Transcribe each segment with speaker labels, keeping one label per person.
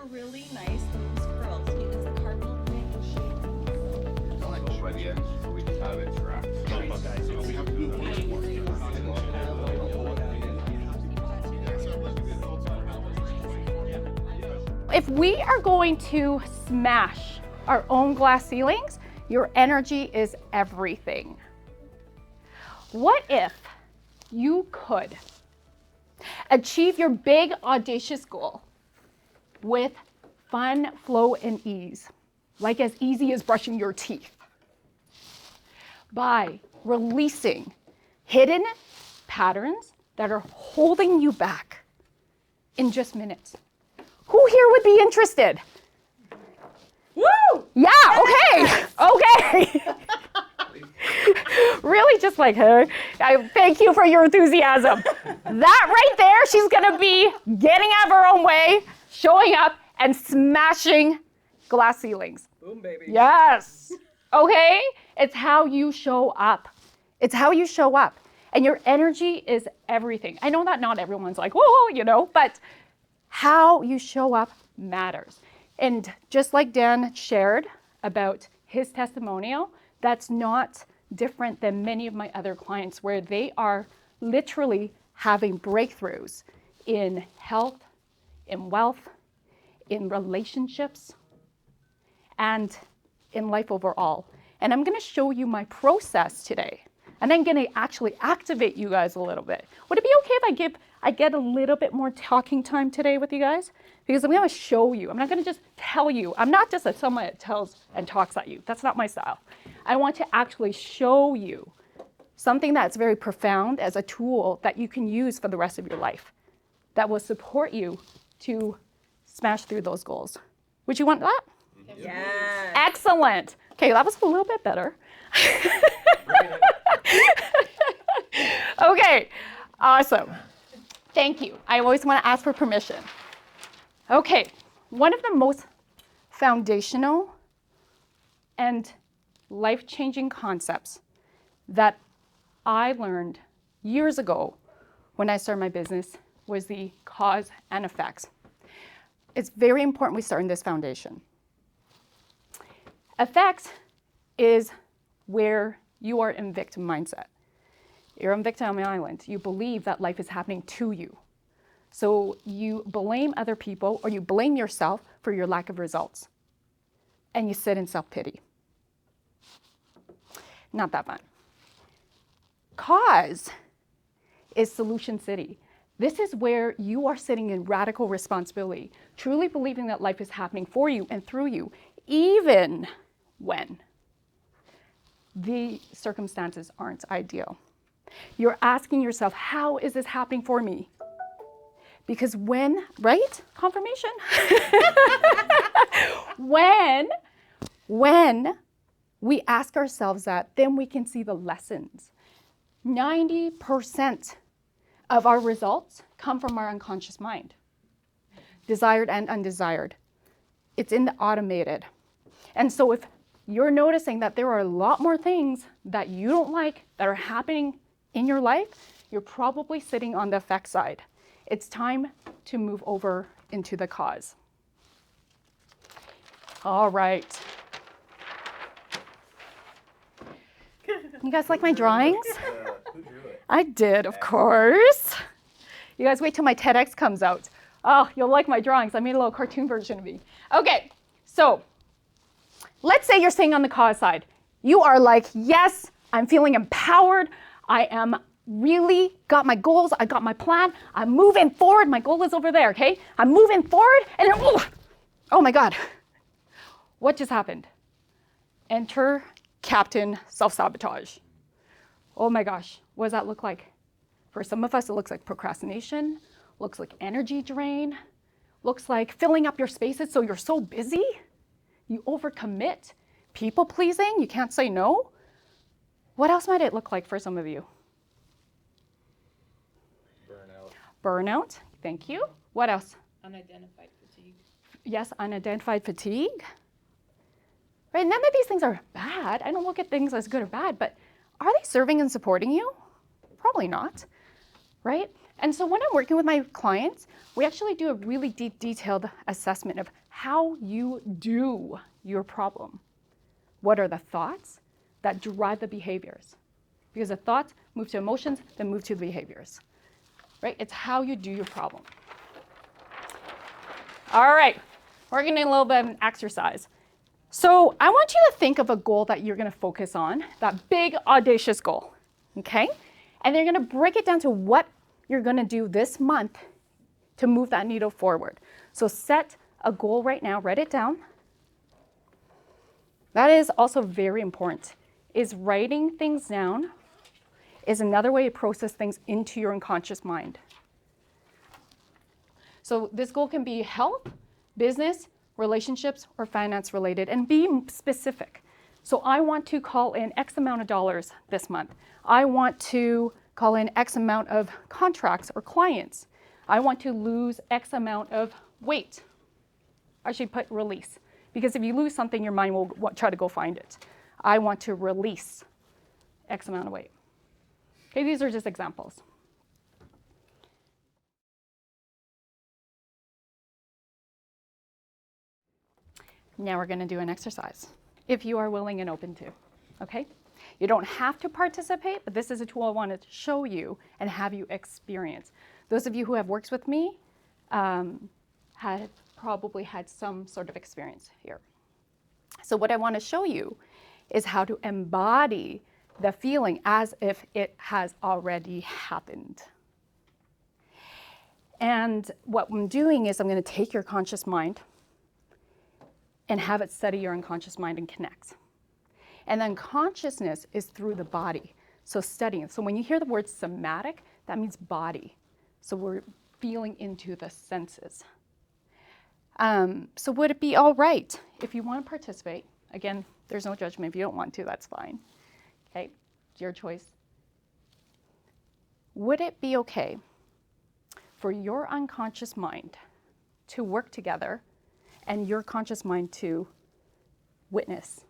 Speaker 1: really nice, those curls, because the cardinal point is shaped.
Speaker 2: So by the end, we just have it tracked.
Speaker 3: We have to do it once more.
Speaker 4: If we are going to smash our own glass ceilings, your energy is everything. What if you could achieve your big, audacious goal with fun, flow, and ease, like as easy as brushing your teeth, by releasing hidden patterns that are holding you back in just minutes? Who here would be interested?
Speaker 1: Woo!
Speaker 4: Yeah, okay, okay. Really just like her. I thank you for your enthusiasm. That right there, she's gonna be getting out of her own way, showing up and smashing glass ceilings.
Speaker 5: Boom, baby.
Speaker 4: Yes, okay? It's how you show up. It's how you show up. And your energy is everything. I know that not everyone's like, whoa, you know, but how you show up matters. And just like Dan shared about his testimonial, that's not different than many of my other clients where they are literally having breakthroughs in health, in wealth, in relationships, and in life overall. And I'm gonna show you my process today. And I'm gonna actually activate you guys a little bit. Would it be okay if I get a little bit more talking time today with you guys? Because I'm gonna show you. I'm not gonna just tell you. I'm not just someone that tells and talks at you. That's not my style. I want to actually show you something that's very profound as a tool that you can use for the rest of your life that will support you to smash through those goals. Would you want that?
Speaker 1: Yes.
Speaker 4: Excellent. Okay, that was a little bit better. Okay, awesome. Thank you. I always want to ask for permission. Okay, one of the most foundational and life-changing concepts that I learned years ago when I started my business was the cause and effects. It's very important we start in this foundation. Effects is where you are in victim mindset. You're on victim island. You believe that life is happening to you. So you blame other people or you blame yourself for your lack of results. And you sit in self-pity. Not that fun. Cause is solution city. This is where you are sitting in radical responsibility, truly believing that life is happening for you and through you, even when the circumstances aren't ideal. You're asking yourself, how is this happening for me? Because when, right? Confirmation. when we ask ourselves that, then we can see the lessons. 90% of our results come from our unconscious mind, desired and undesired. It's in the automated. And so if you're noticing that there are a lot more things that you don't like that are happening in your life, you're probably sitting on the effect side. It's time to move over into the cause. All right. You guys like my drawings?
Speaker 5: Who drew it?
Speaker 4: I did, of course. You guys wait till my TEDx comes out. Oh, you'll like my drawings. I made a little cartoon version of me. Okay, so let's say you're sitting on the cause side. You are like, yes, I'm feeling empowered. I am really got my goals. I got my plan. I'm moving forward. My goal is over there, okay? I'm moving forward and then, oh my God. What just happened? Enter Captain Self-Sabotage. Oh my gosh, what does that look like? For some of us, it looks like procrastination, looks like energy drain, looks like filling up your spaces so you're so busy, you overcommit, people pleasing, you can't say no. What else might it look like for some of you? Burnout, thank you. What else?
Speaker 1: Unidentified fatigue.
Speaker 4: Yes, unidentified fatigue. Right, none of these things are bad. I don't look at things as good or bad, but are they serving and supporting you? Probably not. right? And so when I'm working with my clients, we actually do a really deep, detailed assessment of how you do your problem. What are the thoughts that drive the behaviors? Because the thoughts move to emotions, then move to the behaviors, right? It's how you do your problem. All right, we're going to do a little bit of an exercise. So I want you to think of a goal that you're going to focus on, that big, audacious goal, okay? And you're going to break it down to what you're going to do this month to move that needle forward. So set a goal right now, write it down. That is also very important, is writing things down is another way to process things into your unconscious mind. So this goal can be health, business, relationships, or finance related, and be specific. So I want to call in X amount of dollars this month. I want to call in X amount of contracts or clients. I want to lose X amount of weight. I should put release, because if you lose something, your mind will try to go find it. I want to release X amount of weight. Okay, these are just examples. Now we're going to do an exercise, if you are willing and open to, okay? You don't have to participate, but this is a tool I wanted to show you and have you experience. Those of you who have worked with me had probably had some sort of experience here. So what I want to show you is how to embody the feeling as if it has already happened. And what I'm doing is I'm going to take your conscious mind and have it study your unconscious mind and connect. And then consciousness is through the body. So studying. So when you hear the word somatic, that means body. So we're feeling into the senses. So would it be all right if you want to participate? Again, there's no judgment. If you don't want to, that's fine. Okay, it's your choice. Would it be okay for your unconscious mind to work together and your conscious mind to witness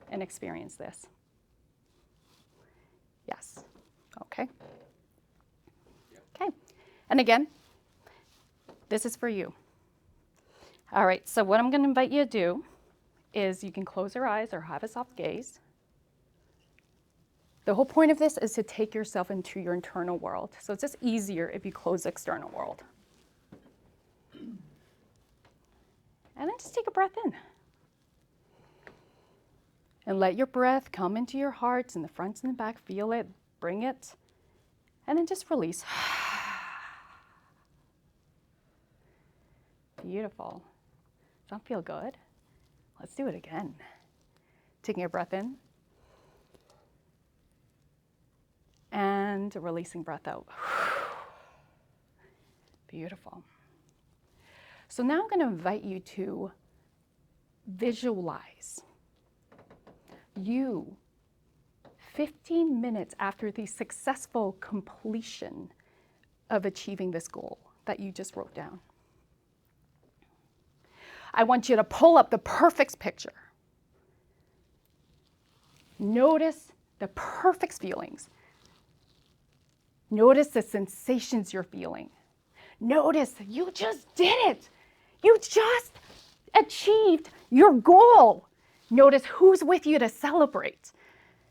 Speaker 4: and experience this? Yes. Okay. Okay. And again, this is for you. All right, so what I'm going to invite you to do is you can close your eyes or have a soft gaze. The whole point of this is to take yourself into your internal world. So it's just easier if you close the external world. And then just take a breath in. And let your breath come into your heart in the front and the back. Feel it, bring it, and then just release. Beautiful. Does that feel good? Let's do it again. Taking a breath in. And releasing breath out. Beautiful. So now I'm going to invite you to visualize you 15 minutes after the successful completion of achieving this goal that you just wrote down. I want you to pull up the perfect picture. Notice the perfect feelings. Notice the sensations you're feeling. Notice you just did it. You just achieved your goal. Notice who's with you to celebrate.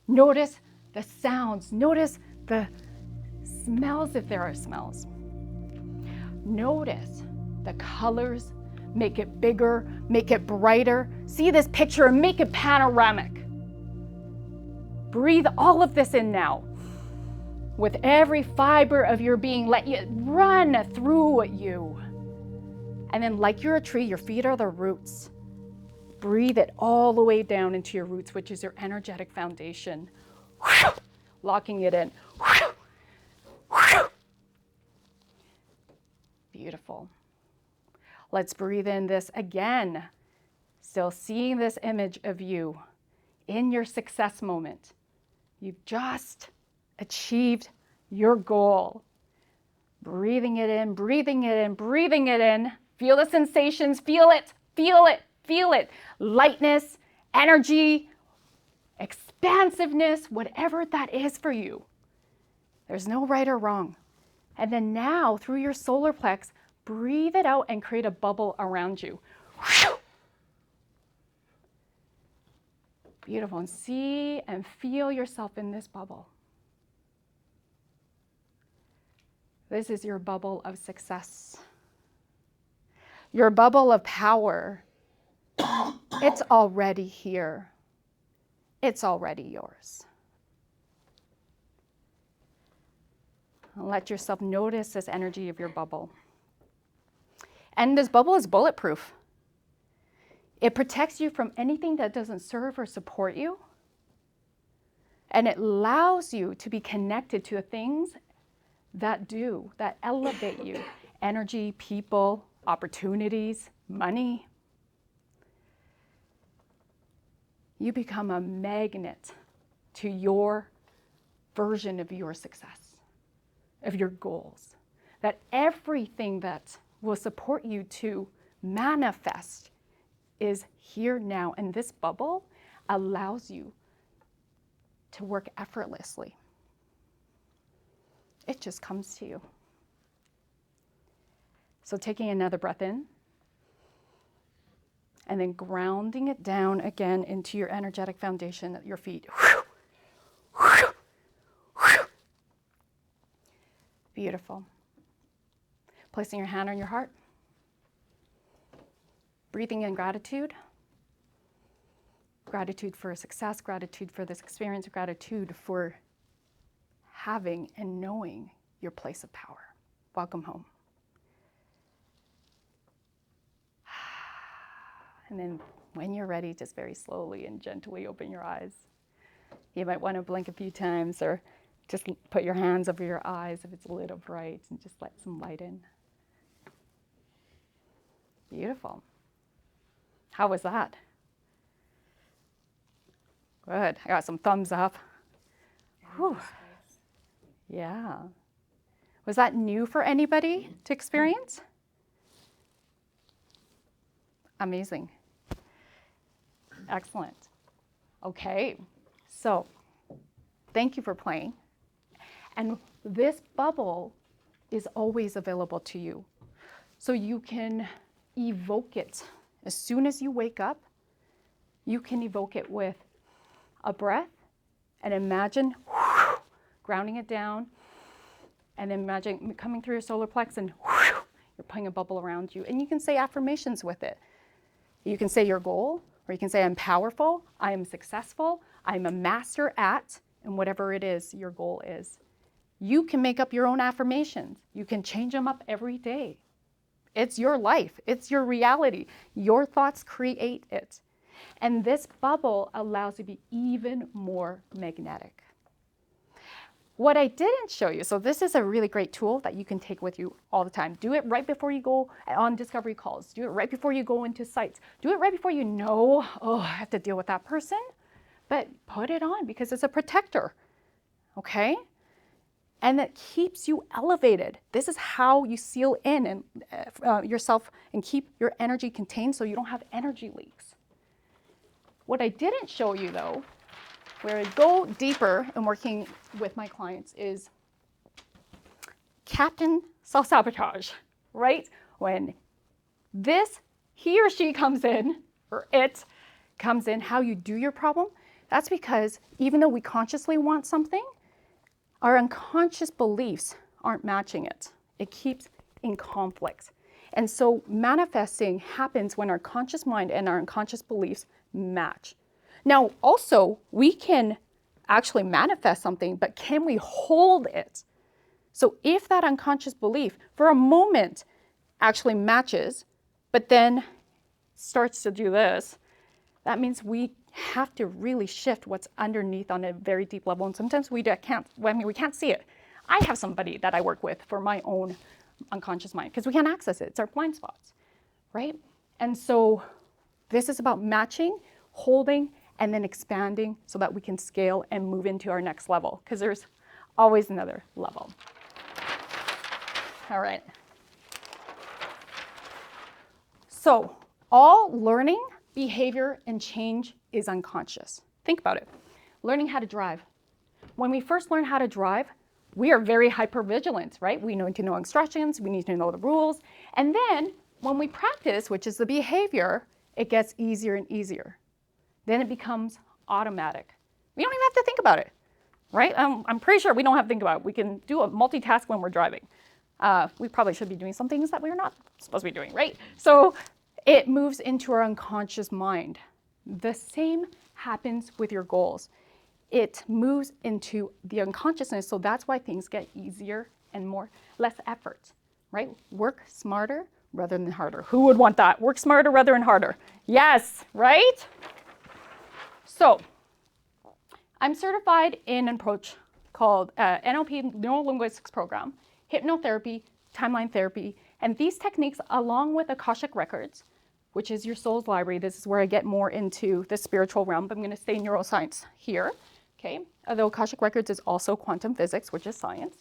Speaker 4: Notice the sounds. Notice the smells if there are smells. Notice the colors. Make it bigger, make it brighter. See this picture and make it panoramic. Breathe all of this in now. With every fiber of your being, let it run through you. And then like you're a tree, your feet are the roots. Breathe it all the way down into your roots, which is your energetic foundation. Locking it in. Beautiful. Let's breathe in this again. Still seeing this image of you in your success moment. You've just achieved your goal. Breathing it in, breathing it in, breathing it in. Feel the sensations, feel it, feel it, feel it. Lightness, energy, expansiveness, whatever that is for you. There's no right or wrong. And then now through your solar plex, breathe it out and create a bubble around you. Beautiful. And see and feel yourself in this bubble. This is your bubble of success. Your bubble of power. It's already here. It's already yours. Let yourself notice this energy of your bubble. And this bubble is bulletproof. It protects you from anything that doesn't serve or support you. And it allows you to be connected to the things that do, that elevate you. Energy, people, opportunities, money. You become a magnet to your version of your success, of your goals. That everything that will support you to manifest is here now. And this bubble allows you to work effortlessly. It just comes to you. So taking another breath in, and then grounding it down again into your energetic foundation at your feet. Beautiful. Placing your hand on your heart. Breathing in gratitude. Gratitude for success, gratitude for this experience, gratitude for having and knowing your place of power. Welcome home. And then when you're ready, just very slowly and gently open your eyes. You might want to blink a few times or just put your hands over your eyes if it's a little bright and just let some light in. Beautiful. How was that? Good. I got some thumbs up. Whew. Yeah. Was that new for anybody to experience? Amazing. Excellent. Okay, so thank you for playing. And this bubble is always available to you. So you can evoke it. As soon as you wake up, you can evoke it with a breath and imagine grounding it down, and then imagine coming through your solar plex and you're putting a bubble around you. And you can say affirmations with it. You can say your goal, or you can say I'm powerful, I am successful, I'm a master at, and whatever it is your goal is. You can make up your own affirmations. You can change them up every day. It's your life. It's your reality. Your thoughts create it. And this bubble allows you to be even more magnetic. What I didn't show you, so this is a really great tool that you can take with you all the time. Do it right before you go on discovery calls. Do it right before you go into sites. Do it right before you know, oh, I have to deal with that person. But put it on because it's a protector, okay? And it keeps you elevated. This is how you seal in and yourself and keep your energy contained so you don't have energy leaks. What I didn't show you though, where I go deeper in working with my clients is Captain self-sabotage, right? When he or she comes in, or it comes in, how you do your problem, that's because even though we consciously want something, our unconscious beliefs aren't matching it. It keeps in conflict. And so manifesting happens when our conscious mind and our unconscious beliefs match. Now, also, we can actually manifest something, but can we hold it? So if that unconscious belief for a moment actually matches, but then starts to do this, that means we have to really shift what's underneath on a very deep level. And sometimes we can't see it. I have somebody that I work with for my own unconscious mind because we can't access it. It's our blind spots, right? And so this is about matching, holding, and then expanding so that we can scale and move into our next level because there's always another level. All right. So all learning, behavior, and change is unconscious. Think about it. Learning how to drive. When we first learn how to drive, we are very hypervigilant, right? We need to know instructions, we need to know the rules. And then when we practice, which is the behavior, it gets easier and easier. Then it becomes automatic. We don't even have to think about it, right? I'm pretty sure we don't have to think about it. We can do a multitask when we're driving. We probably should be doing some things that we're not supposed to be doing, right? So it moves into our unconscious mind. The same happens with your goals. It moves into the unconsciousness, so that's why things get easier and less effort, right? Work smarter rather than harder. Who would want that? Work smarter rather than harder. Yes, right? So I'm certified in an approach called NLP, Neuro-Linguistics Program, hypnotherapy, timeline therapy, and these techniques, along with Akashic Records, which is your soul's library. This is where I get more into the spiritual realm, but I'm going to stay neuroscience here. Okay, although Akashic Records is also quantum physics, which is science.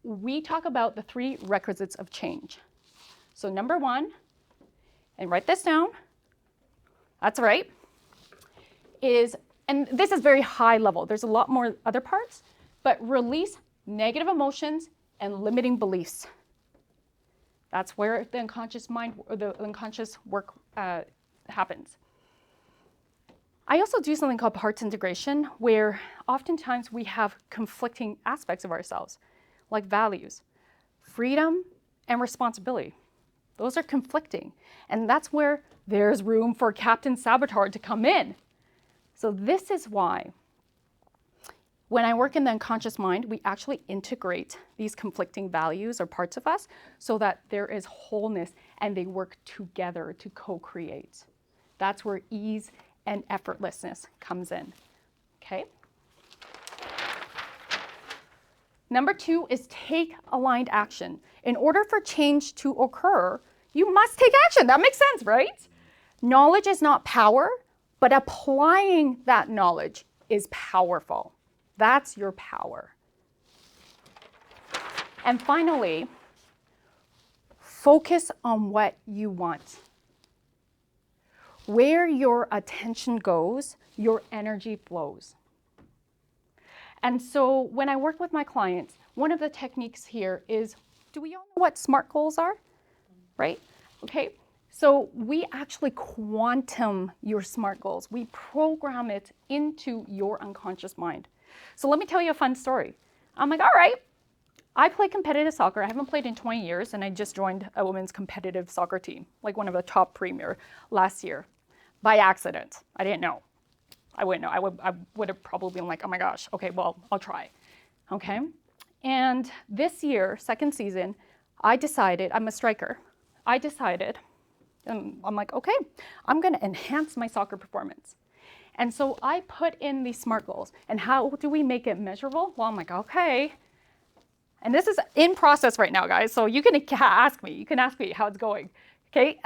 Speaker 4: We talk about the 3 requisites of change. So number 1, and write this down, that's right, is, and this is very high level, there's a lot more other parts, but release negative emotions and limiting beliefs. That's where the unconscious mind, or the unconscious work happens. I also do something called parts integration, where oftentimes we have conflicting aspects of ourselves, like values, freedom, and responsibility. Those are conflicting, and that's where there's room for Captain Saboteur to come in. So this is why when I work in the unconscious mind, we actually integrate these conflicting values or parts of us so that there is wholeness and they work together to co-create. That's where ease and effortlessness comes in, okay? Number 2 is take aligned action. In order for change to occur, you must take action. That makes sense, right? Knowledge is not power, but applying that knowledge is powerful. That's your power. And finally, focus on what you want. Where your attention goes, your energy flows. And so when I work with my clients, one of the techniques here is, do we all know what SMART goals are? Right? Okay. So we actually quantum your SMART goals. We program it into your unconscious mind. So let me tell you a fun story. I'm like, all right, I play competitive soccer. I haven't played in 20 years, and I just joined a women's competitive soccer team, like one of the top premier last year, by accident. I didn't know. I wouldn't know. I would have probably been like, oh my gosh, okay, well, I'll try. Okay? And this year, second season, I decided, I'm a striker. I decided, and I'm like, okay, I'm going to enhance my soccer performance. And so I put in these SMART goals. And how do we make it measurable? Well, I'm like, okay. And this is in process right now, guys. So you can ask me. You can ask me how it's going. Okay.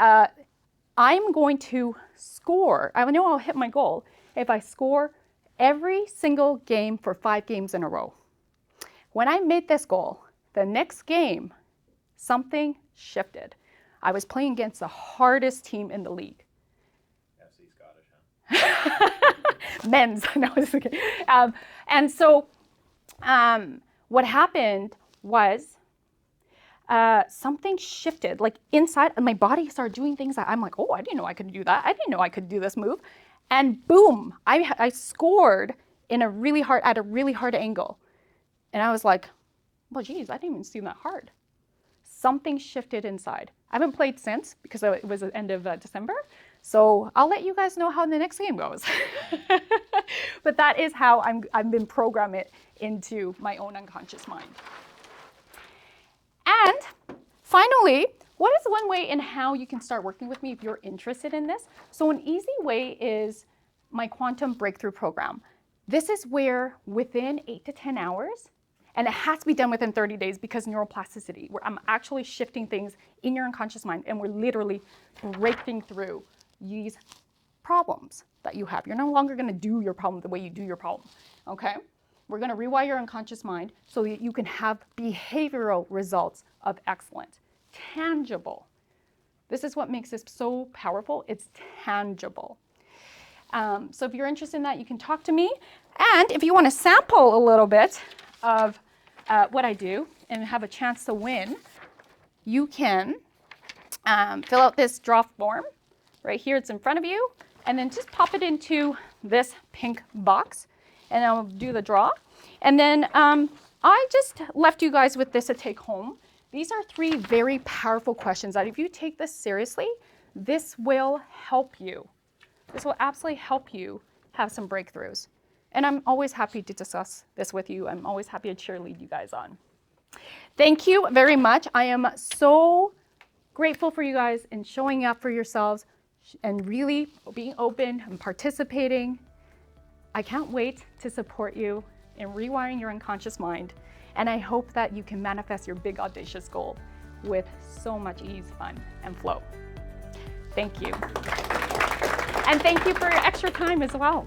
Speaker 4: I'm going to score. I know I'll hit my goal if I score every single game for 5 games in a row. When I made this goal, the next game, something shifted. I was playing against the hardest team in the league.
Speaker 2: FC Scottish, huh?
Speaker 4: Men's. No, it's okay. And so what happened was something shifted, like inside, and my body started doing things that I'm like, oh, I didn't know I could do that. I didn't know I could do this move. And boom, I scored at a really hard angle. And I was like, well, geez, I didn't even seem that hard. Something shifted inside. I haven't played since because it was the end of December. So I'll let you guys know how the next game goes. But that is how I've been programming it into my own unconscious mind. And finally, what is one way in how you can start working with me if you're interested in this? So an easy way is my quantum breakthrough program. This is where within 8 to 10 hours, and it has to be done within 30 days because neuroplasticity, where I'm actually shifting things in your unconscious mind and we're literally breaking through these problems that you have. You're no longer going to do your problem the way you do your problem, okay? We're going to rewire your unconscious mind so that you can have behavioral results of excellence, tangible. This is what makes this so powerful. It's tangible. So if you're interested in that, you can talk to me. And if you want to sample a little bit of what I do and have a chance to win, you can fill out this draw form. Right here, it's in front of you. And then just pop it into this pink box. And I'll do the draw. And then I just left you guys with this to take home. These are 3 very powerful questions that if you take this seriously, this will help you. This will absolutely help you have some breakthroughs. And I'm always happy to discuss this with you. I'm always happy to cheerlead you guys on. Thank you very much. I am so grateful for you guys and showing up for yourselves and really being open and participating. I can't wait to support you in rewiring your unconscious mind. And I hope that you can manifest your big audacious goal with so much ease, fun, and flow. Thank you. And thank you for your extra time as well.